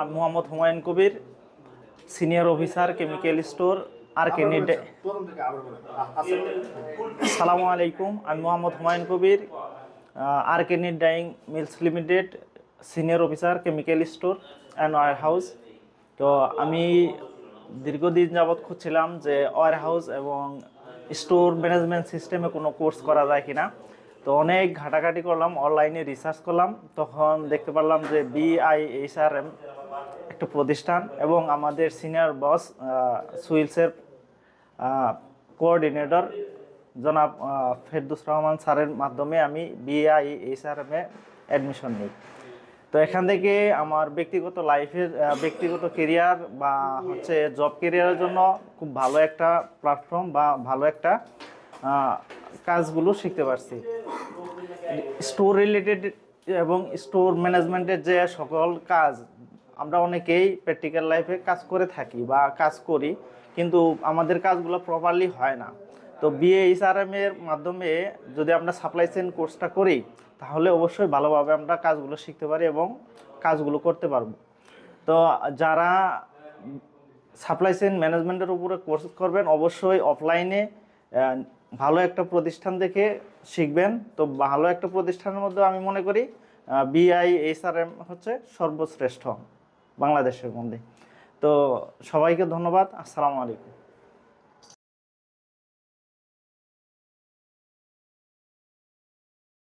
আমি Mohammad Humayun Kabir, senior officer, chemical store, RK need. আসসালামু আলাইকুম, আমি Mohammad Humayun Kabir, RK need dyeing mills limited, senior officer, chemical store and warehouse. তো আমি দীর্ঘদিন যাবৎ খুঁজছিলাম যে ওয়ার হাউস এবং স্টোর ম্যানেজমেন্ট সিস্টেমে কোনো কোর্স করা যায় কিনা। তো অনেক ঘাটাঘাটি করলাম, অনলাইনে রিসার্চ করলাম, তখন দেখতে পারলাম যে BIHRM একটা প্রতিষ্ঠান এবং আমাদের সিনিয়র বস সুইলসের কোঅর্ডিনেটর জনাব ফেরদৌস রহমান স্যারের মাধ্যমে আমি BIHRM-এ অ্যাডমিশন নিই। তো এখান থেকে আমার ব্যক্তিগত লাইফের ব্যক্তিগত কেরিয়ার বা হচ্ছে জব কেরিয়ারের জন্য খুব ভালো একটা প্ল্যাটফর্ম বা ভালো একটা কাজগুলো শিখতে পারছি। স্টোর রিলেটেড এবং স্টোর ম্যানেজমেন্টের যে সকল কাজ আমরা অনেকেই প্র্যাকটিক্যাল লাইফে কাজ করে থাকি বা কাজ করি, কিন্তু আমাদের কাজগুলো প্রপারলি হয় না। তো BIHRM-এর মাধ্যমে যদি আমরা সাপ্লাই চেইন কোর্সটা করি তাহলে অবশ্যই ভালোভাবে আমরা কাজগুলো শিখতে পারি এবং কাজগুলো করতে পারবো। তো যারা সাপ্লাই চেইন ম্যানেজমেন্টের উপরে কোর্স করবেন অবশ্যই অফলাইনে ভালো একটা প্রতিষ্ঠান দেখে শিখবেন। তো ভালো একটা প্রতিষ্ঠানের মধ্যে আমি মনে করি BIHRM হচ্ছে সর্বশ্রেষ্ঠ বাংলাদেশের মধ্যে। তো সবাইকে ধন্যবাদ। আসসালামু আলাইকুম।